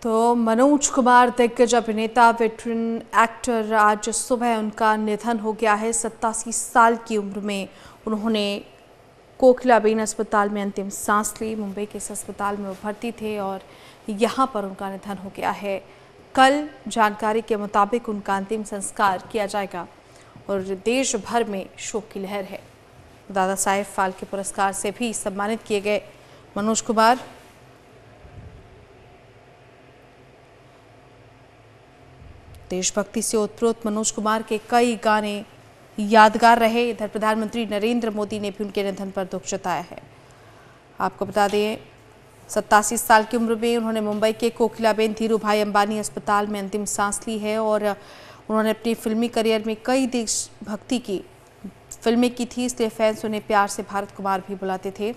तो मनोज कुमार दिग्गज अभिनेता वेटरन एक्टर आज सुबह उनका निधन हो गया है। 87 साल की उम्र में उन्होंने कोकिलाबेन अस्पताल में अंतिम सांस ली। मुंबई के इस अस्पताल में वो भर्ती थे और यहाँ पर उनका निधन हो गया है। कल जानकारी के मुताबिक उनका अंतिम संस्कार किया जाएगा और देश भर में शोक की लहर है। दादा साहेब फाल्के पुरस्कार से भी सम्मानित किए गए मनोज कुमार देशभक्ति से ओतप्रोत मनोज कुमार के कई गाने यादगार रहे। इधर प्रधानमंत्री नरेंद्र मोदी ने भी उनके निधन पर दुख जताया है। आपको बता दें 87 साल की उम्र में उन्होंने मुंबई के कोकिलाबेन धीरूभाई अंबानी अस्पताल में अंतिम सांस ली है और उन्होंने अपनी फिल्मी करियर में कई देशभक्ति की फिल्में की थी, इसलिए फैंस उन्हें प्यार से भारत कुमार भी बुलाते थे।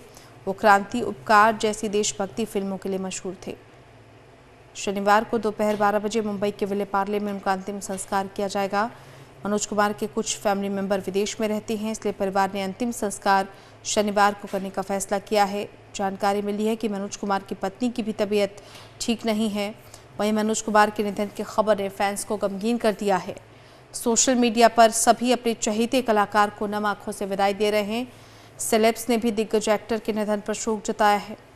वो क्रांति, उपकार जैसी देशभक्ति फिल्मों के लिए मशहूर थे। शनिवार को दोपहर 12 बजे मुंबई के विले पार्ले में उनका अंतिम संस्कार किया जाएगा। मनोज कुमार के कुछ फैमिली मेंबर विदेश में रहते हैं, इसलिए परिवार ने अंतिम संस्कार शनिवार को करने का फैसला किया है। जानकारी मिली है कि मनोज कुमार की पत्नी की भी तबीयत ठीक नहीं है। वहीं मनोज कुमार के निधन की खबर ने फैंस को गमगीन कर दिया है। सोशल मीडिया पर सभी अपने चहेते कलाकार को नम आंखों से विदाई दे रहे हैं। सेलेब्स ने भी दिग्गज एक्टर के निधन पर शोक जताया है।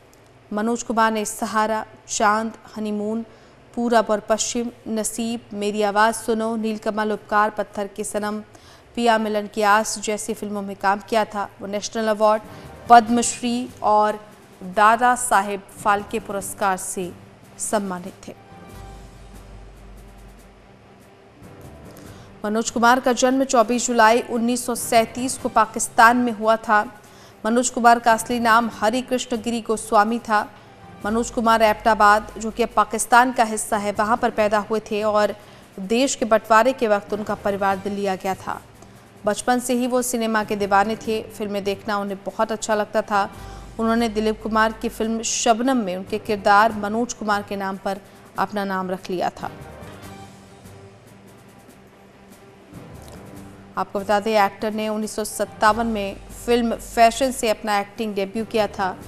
मनोज कुमार ने सहारा, चांद, हनीमून, पूरब और पश्चिम, नसीब, मेरी आवाज़ सुनो, नीलकमल, उपकार, पत्थर के सनम, पिया मिलन की आस जैसी फिल्मों में काम किया था। वो नेशनल अवार्ड, पद्मश्री और दादा साहेब फाल्के पुरस्कार से सम्मानित थे। मनोज कुमार का जन्म 24 जुलाई 1937 को पाकिस्तान में हुआ था। मनोज कुमार का असली नाम हरि कृष्ण गिरी गोस्वामी था। मनोज कुमार एबटाबाद, जो कि अब पाकिस्तान का हिस्सा है, वहां पर पैदा हुए थे और देश के बंटवारे के वक्त उनका परिवार दिल्ली आ गया था। बचपन से ही वो सिनेमा के दीवाने थे। फिल्में देखना उन्हें बहुत अच्छा लगता था। उन्होंने दिलीप कुमार की फिल्म शबनम में उनके किरदार मनोज कुमार के नाम पर अपना नाम रख लिया था। आपको बता दें, एक्टर ने 1957 में फिल्म फैशन से अपना एक्टिंग डेब्यू किया था।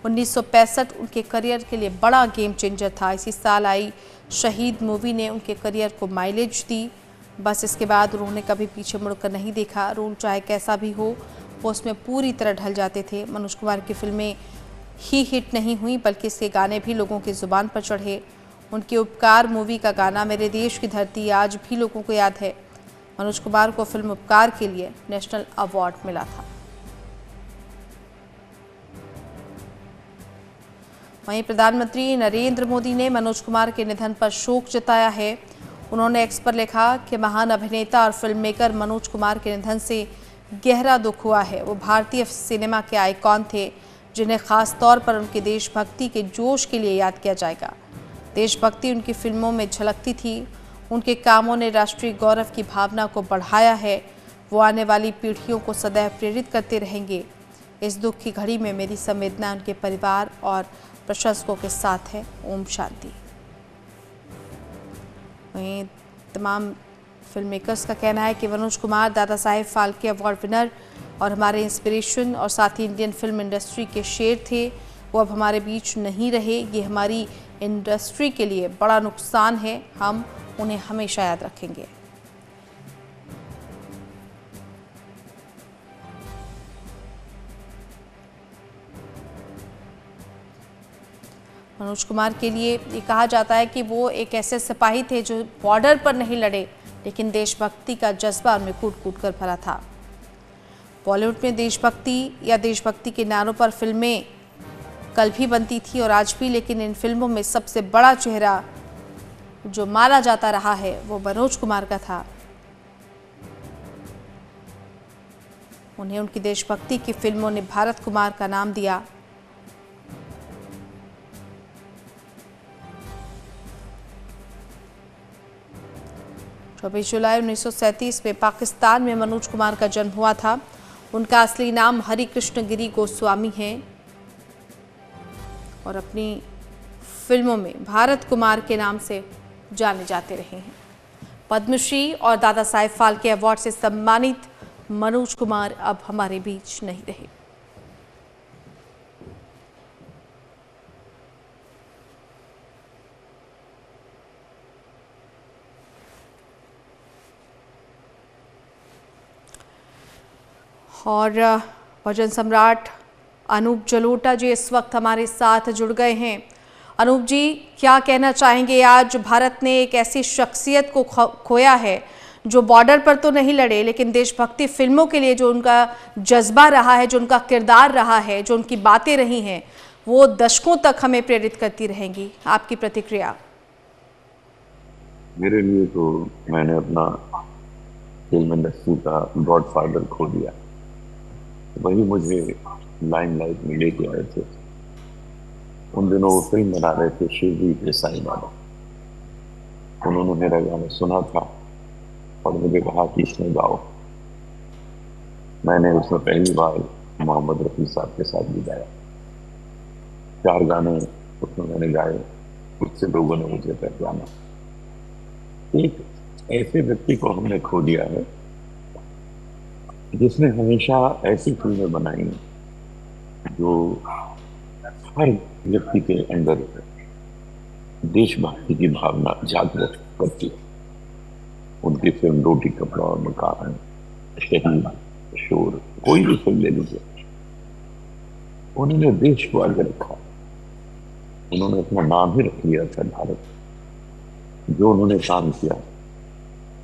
1965 उनके करियर के लिए बड़ा गेम चेंजर था। इसी साल आई शहीद मूवी ने उनके करियर को माइलेज दी। बस इसके बाद उन्होंने कभी पीछे मुड़कर नहीं देखा। रोल चाहे कैसा भी हो, वो उसमें पूरी तरह ढल जाते थे। मनोज कुमार की फिल्में ही हिट नहीं हुई, बल्कि इसके गाने भी लोगों की ज़ुबान पर चढ़े। उनकी उपकार मूवी का गाना मेरे देश की धरती आज भी लोगों को याद है। मनोज कुमार को फिल्म उपकार के लिए नेशनल अवार्ड मिला था। वहीं प्रधानमंत्री नरेंद्र मोदी ने मनोज कुमार के निधन पर शोक जताया है। उन्होंने एक्स पर लिखा कि महान अभिनेता और फिल्म मेकर मनोज कुमार के निधन से गहरा दुख हुआ है। वो भारतीय सिनेमा के आइकॉन थे, जिन्हें खास तौर पर उनके देशभक्ति के जोश के लिए याद किया जाएगा। देशभक्ति उनकी फिल्मों में झलकती थी। उनके कामों ने राष्ट्रीय गौरव की भावना को बढ़ाया है। वो आने वाली पीढ़ियों को सदैव प्रेरित करते रहेंगे। इस दुख की घड़ी में मेरी संवेदना उनके परिवार और प्रशंसकों के साथ है। ओम शांति। वहीं तमाम फिल्म मेकर्स का कहना है कि मनोज कुमार दादा साहेब फाल्के अवार्ड विनर और हमारे इंस्पिरेशन और साथ ही इंडियन फिल्म इंडस्ट्री के शेर थे। वो अब हमारे बीच नहीं रहे। ये हमारी इंडस्ट्री के लिए बड़ा नुकसान है। हम उन्हें हमेशा याद रखेंगे। मनोज कुमार के लिए ये कहा जाता है कि वो एक ऐसे सिपाही थे जो बॉर्डर पर नहीं लड़े, लेकिन देशभक्ति का जज्बा उनमें कूट-कूट कर भरा था। बॉलीवुड में देशभक्ति या देशभक्ति के नारों पर फिल्में कल भी बनती थी और आज भी, लेकिन इन फिल्मों में सबसे बड़ा चेहरा जो माना जाता रहा है वो मनोज कुमार का था। उन्हें उनकी देशभक्ति की फिल्मों ने भारत कुमार का नाम दिया। जुलाई 1937 में पाकिस्तान में मनोज कुमार का जन्म हुआ था। उनका असली नाम हरि कृष्ण गिरी गोस्वामी है और अपनी फिल्मों में भारत कुमार के नाम से जाने जाते रहे हैं। पद्मश्री और दादा साहेब फाल्के अवार्ड से सम्मानित मनोज कुमार अब हमारे बीच नहीं रहे। और भजन सम्राट अनूप जलोटा जी इस वक्त हमारे साथ जुड़ गए हैं। अनूप जी, क्या कहना चाहेंगे? आज भारत ने एक ऐसी शख्सियत को खोया है जो बॉर्डर पर तो नहीं लड़े, लेकिन देशभक्ति फिल्मों के लिए जो उनका जज्बा रहा है, जो उनका किरदार रहा है, जो उनकी बातें रही हैं, वो दशकों तक हमें प्रेरित करती रहेंगी। आपकी प्रतिक्रिया? मेरे लिए तो मैंने अपना फिल्म इंडस्ट्री का गॉडफादर खो दिया। वही मुझे लाइमलाइट में लेके आए थे। उन दिनों वो फिल्म बना रहे थे शिरडी के साईं बाबा। उन्होंने मेरा गाना सुना था और मुझे कहा कि इसमें गाओ। मैंने उसमें पहली बार मोहम्मद रफी साहब के साथ भी गाया। 4 गाने उसमें मैंने गाए, उससे लोगों ने मुझे पहचाना। एक ऐसे व्यक्ति को हमने खो दिया है जिसने हमेशा ऐसी फिल्में बनाई जो हर व्यक्ति के अंदर देशभक्ति की भावना जागृत करती है। उनकी फिल्म रोटी कपड़ा और मकान, शहीद, शोर, कोई भी फिल्म ले लीजिए, उन्होंने देश को आगे रखा। उन्होंने अपना नाम ही रख लिया था भारत। जो उन्होंने काम किया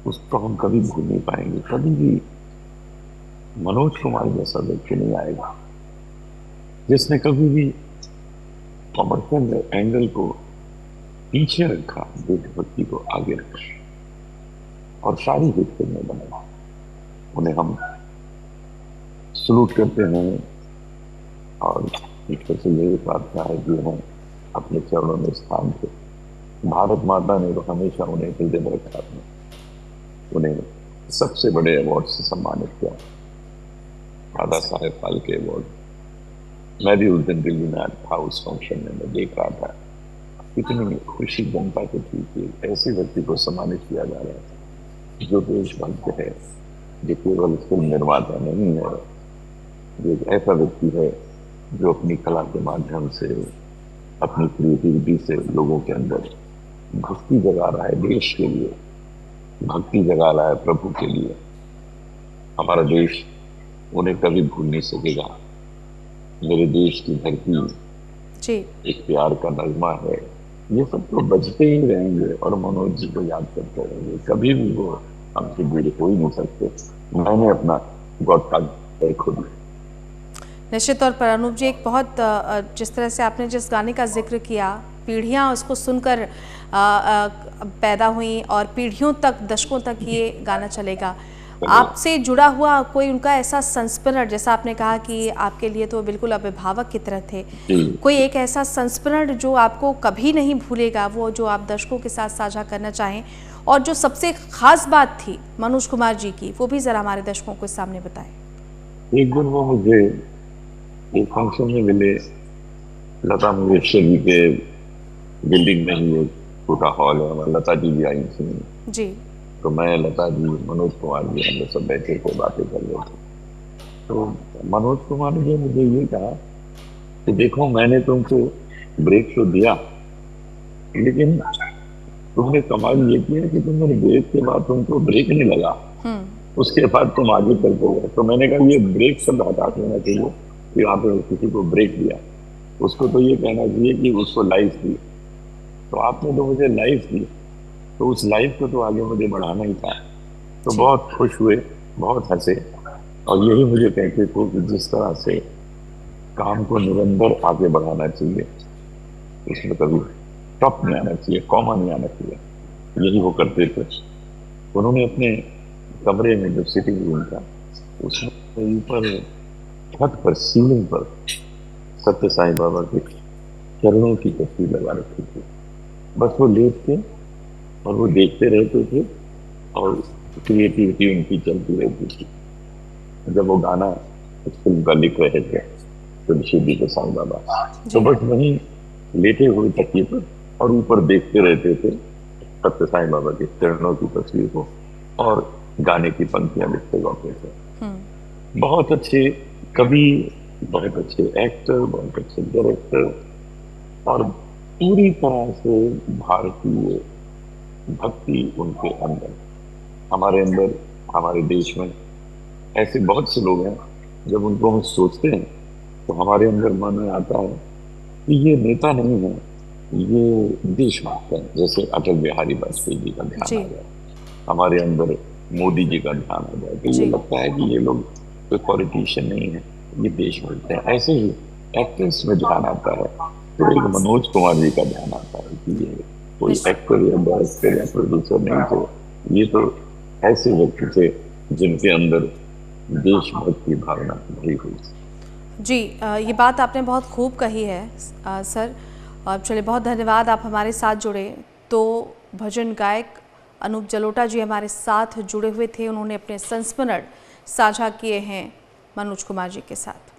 उसको हम कभी भूल नहीं पाएंगे। कभी भी मनोज कुमार जैसा व्यक्ति नहीं आएगा जिसने कभी भी कमर्शियल एंगल को पीछे रखा, देशभक्ति को आगे रखा और सारी हिट फिल्में बनाई। उन्हें हम सलूट करते हैं और ईश्वर से यही प्रार्थना है कि हम अपने चरणों में स्थान थे। भारत माता ने तो हमेशा उन्हें हृदय में रखा, उन्हें सबसे बड़े अवार्ड से सम्मानित किया, दादा साहेब फाल्के अवार्ड। मैं भी उस दिन दिल्ली में था, उस फंक्शन में मैं देख रहा था। इतनी खुशी जनता को थी कि ऐसे व्यक्ति को सम्मानित किया जा रहा है जो देशभक्त है, जो केवल फिल्म निर्माता नहीं है, जो एक ऐसा व्यक्ति है जो अपनी कला के माध्यम से, अपनी क्रिएटिविटी से लोगों के अंदर भक्ति जगा रहा है, देश के लिए भक्ति जगा रहा है, प्रभु के लिए। हमारा देश उन्हें कभी भूल नहीं सकेगा। मेरे देश की धरती जी, एक प्यार का नगमा है। ये सब तो बजते ही रहेंगे और मनोज जी को याद करते रहेंगे। कभी भी वो हमसे जुड़े हो ही नहीं सकते। मैंने अपना गॉडफादर खो दिया। निश्चित तौर पर अनूप जी, एक बहुत जिस तरह से आपने जिस गाने का जिक्र किया, पीढ़ियां उसको सुनकर पैदा हुई और पीढ़ियों तक, दशकों तक ये गाना चलेगा। आपसे जुड़ा हुआ कोई उनका ऐसा संस्मरण, जैसा आपने कहा कि आपके लिए तो बिल्कुल अभिभावक की तरह थे, कोई एक ऐसा संस्मरण जो आपको कभी नहीं भूलेगा, वो जो आप दर्शकों के साथ साझा करना चाहें, और जो सबसे खास बात थी मनोज कुमार जी की, वो भी जरा हमारे दर्शकों के सामने बताएं। एक दिन वो मुझे एक फंक्शन में मिले। लता मंगेशकर जी के बिल्डिंग में ही एक छोटा हॉल है, लता जी भी आई थी जी। तो मैं, लता जी, मनोज कुमार जी, हम लोग सब बैठे थे, बातें कर रहे थे। तो मनोज कुमार ने मुझे ये कहा कि देखो, मैंने तुमको ब्रेक तो दिया, लेकिन तुमने कमाल ये किया कि तुमने ब्रेक के बाद तुमको ब्रेक नहीं लगा, उसके बाद तुम आगे चलते गए। तो मैंने कहा ये ब्रेक शब्द हटा देना चाहिए कि आपने किसी को ब्रेक दिया, उसको तो ये कहना चाहिए कि उसको लाइफ दी। तो आपने तो मुझे लाइफ दी, तो उस लाइफ को तो आगे मुझे बढ़ाना ही था। तो बहुत खुश हुए, बहुत हंसे और यही मुझे कहते थे कि जिस तरह से काम को निरंतर आगे बढ़ाना चाहिए, उसमें कभी स्टॉप नहीं आना चाहिए, कॉमा नहीं आना चाहिए, यही वो करते थे। उन्होंने अपने कमरे में जो सिटिंग रूम था, उसमें ऊपर छत पर, सीलिंग पर सत्य साईं बाबा के चरणों की तस्वीर लगा रखी थी। बस वो लेट के और वो देखते रहते थे और क्रिएटिविटी उनकी चलती रहती थी। जब वो गाना इस फिल्म का लिख रहे थे तो शिरडी के साईं बाबा, तो बस वहीं लेटे हुए तकिए पर और ऊपर देखते रहते थे सत्य साईं बाबा के चरणों की तस्वीर को और गाने की पंक्तियां लिखते गाते थे। बहुत अच्छे कवि, बहुत अच्छे एक्टर, बहुत अच्छे डायरेक्टर और पूरी तरह से भारतीय भक्ति उनके अंदर, हमारे अंदर, हमारे देश में ऐसे बहुत से लोग हैं जब उनको हम सोचते हैं तो हमारे अंदर मन में आता है कि ये नेता नहीं है, ये देशभक्त है। जैसे अटल बिहारी वाजपेयी जी का ध्यान आ जी। जाए, हमारे अंदर मोदी जी का ध्यान आ जाए, तो ये जी। लगता है कि ये लोग कोई पॉलिटिशियन नहीं है, ये देशभक्त है। ऐसे ही एक्टर्स में ध्यान आता है, तो एक मनोज कुमार जी का ध्यान आता है कि ये कोई निश्चित। एक्टर या डायरेक्टर या प्रोड्यूसर नहीं थे, ये तो ऐसे व्यक्ति थे जिनके अंदर देशभक्त की भावना भरी हुई। जी, ये बात आपने बहुत खूब कही है सर। और चलिए, बहुत धन्यवाद, आप हमारे साथ जुड़े। तो भजन गायक अनूप जलोटा जी हमारे साथ जुड़े हुए थे, उन्होंने अपने संस्मरण साझा किए हैं मनोज कुमार जी के साथ।